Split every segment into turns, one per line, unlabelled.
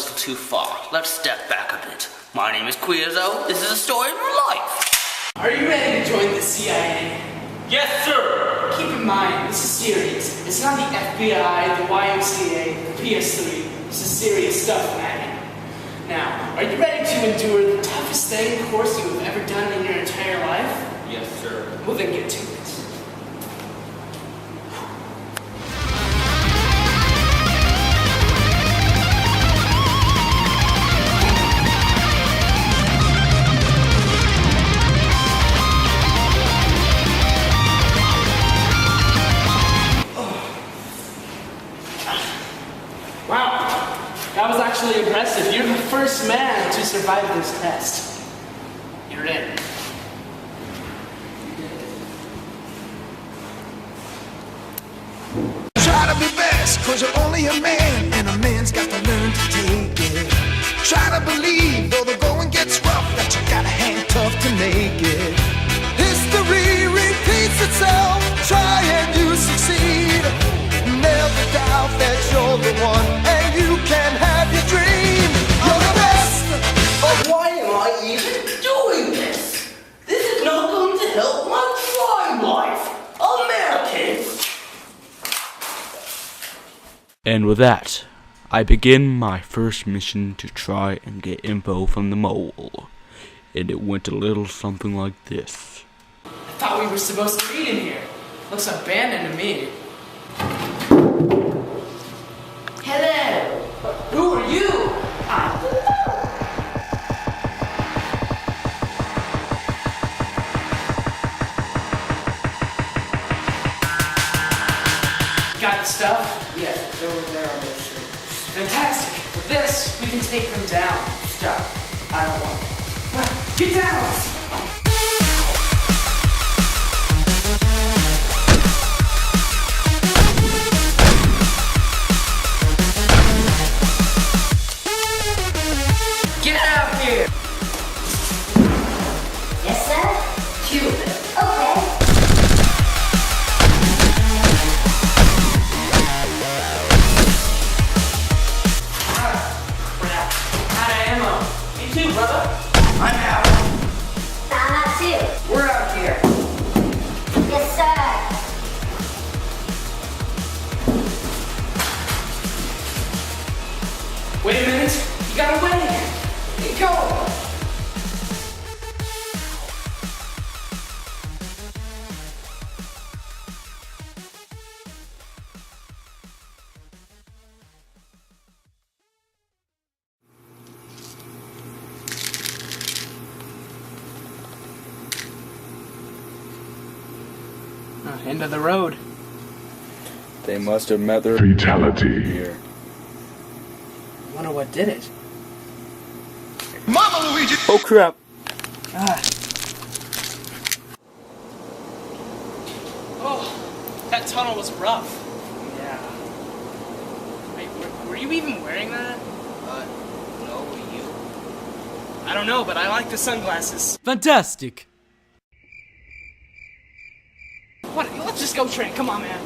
little too far. Let's step back a bit. My name is Queerzo. This is a story of my life.
Are you ready to join the CIA?
Yes, sir.
Keep in mind, this is serious. It's not the FBI, the YMCA, the PS3. This is serious stuff, man. Now, are you ready to endure the toughest thing, course, you have ever done in your entire life?
Yes, sir.
Well, then get to it. That was actually impressive. You're the first man to survive this test. You're in.
Try to be best, cause you're only a man, and a man's got to learn to take it. Try to believe, though the going gets rough, that you gotta hang tough to make it. History repeats itself, try and you succeed. Never doubt that you're the one, and you can have your dream. You're the best.
But why am I even doing this? This is not going to help my crime life. Americans.
And with that, I begin my first mission to try and get info from the mole. And it went a little something like this.
I thought we were supposed to meet in here. Looks abandoned to me.
Hello.
Who are you? Got the stuff?
Yes, it's over there on this street.
Fantastic. With this, we can take them down.
Stop. I don't want it.
Get down!
Get out of here!
Yes, sir?
Two of them.
Okay.
Crap. Out of ammo. Me too, brother.
I'm out.
I'm out too.
We're out here.
Yes, sir.
Wait a minute. You got away. Go. End of the road.
They must have met their
Fatality.
here.
I wonder what did it.
Mama Luigi!
Oh crap!
Oh, that tunnel was rough. Yeah. Wait, were you even wearing that?
No, were you?
I don't know, but I like the sunglasses.
Fantastic!
What? Let's just go, Trent. Come on, man.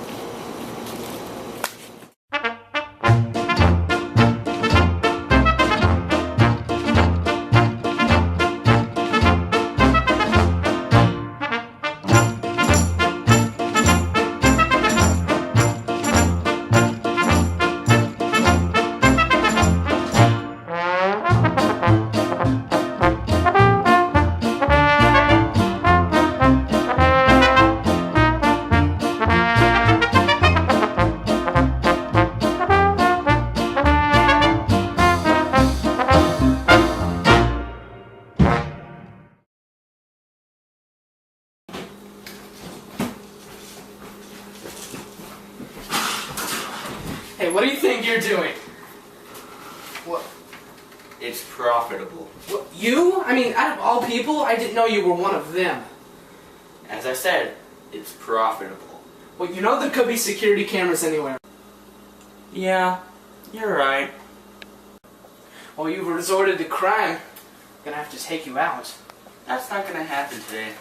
Hey, what do you think you're doing?
What? It's profitable.
What, you? I mean, out of all people, I didn't know you were one of them.
As I said, it's profitable.
Well, you know there could be security cameras anywhere.
Yeah, you're right.
Well, you've resorted to crime. I'm gonna have to take you out.
That's not gonna happen today.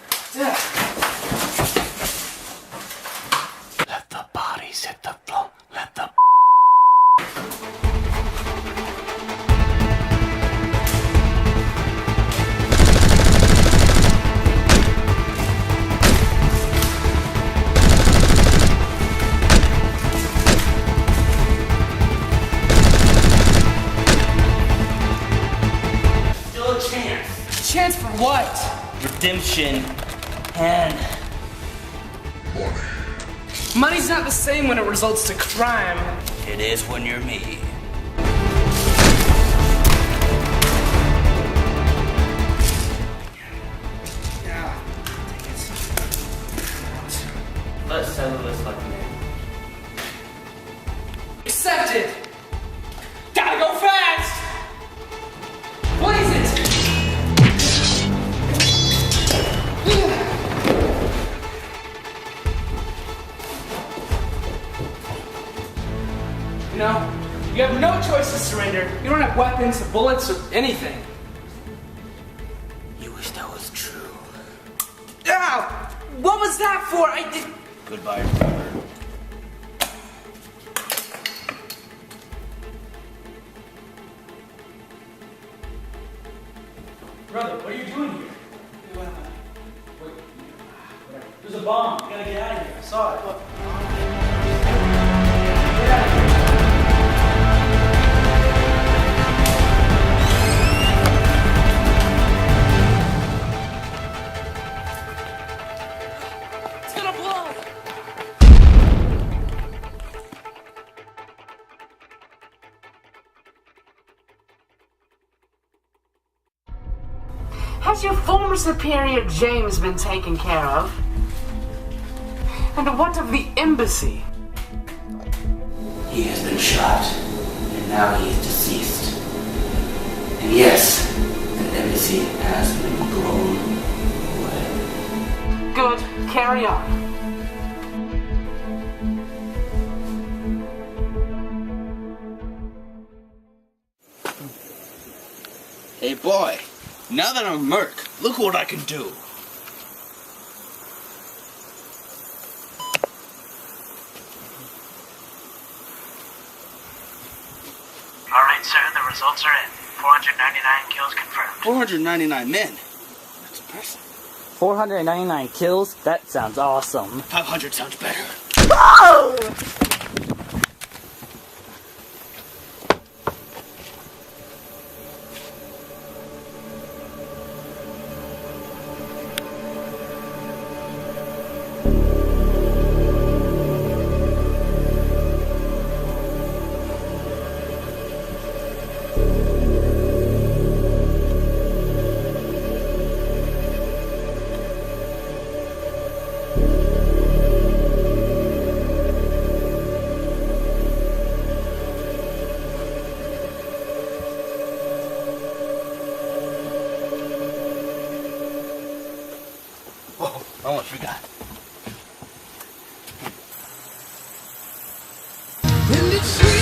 Let the bodies hit the floor. Let the
redemption, and
Money's not the same when it results to crime.
it is when you're me. Let's settle this like men.
Accepted! Gotta go fast! Blaze it! You know, you have no choice to surrender. You don't have weapons, or bullets, or anything.
You wish that was true.
Ow! What was that for? I did.
Goodbye, brother.
Brother, what are you doing here? Wait, there's a bomb. You gotta get out of here. I saw it. Look. Get out of here.
It's gonna blow!
Has your former superior James been taken care of? And what of the embassy?
He has been shot, and now he is deceased. And yes, the embassy has been blown away.
Good, carry on.
Hey boy, now that I'm Merc, look what I can do.
Alright, sir, the results are in. 499 kills confirmed.
499 men. That's impressive.
499 kills? That sounds awesome.
500 sounds better. Oh, I almost forgot.
And it's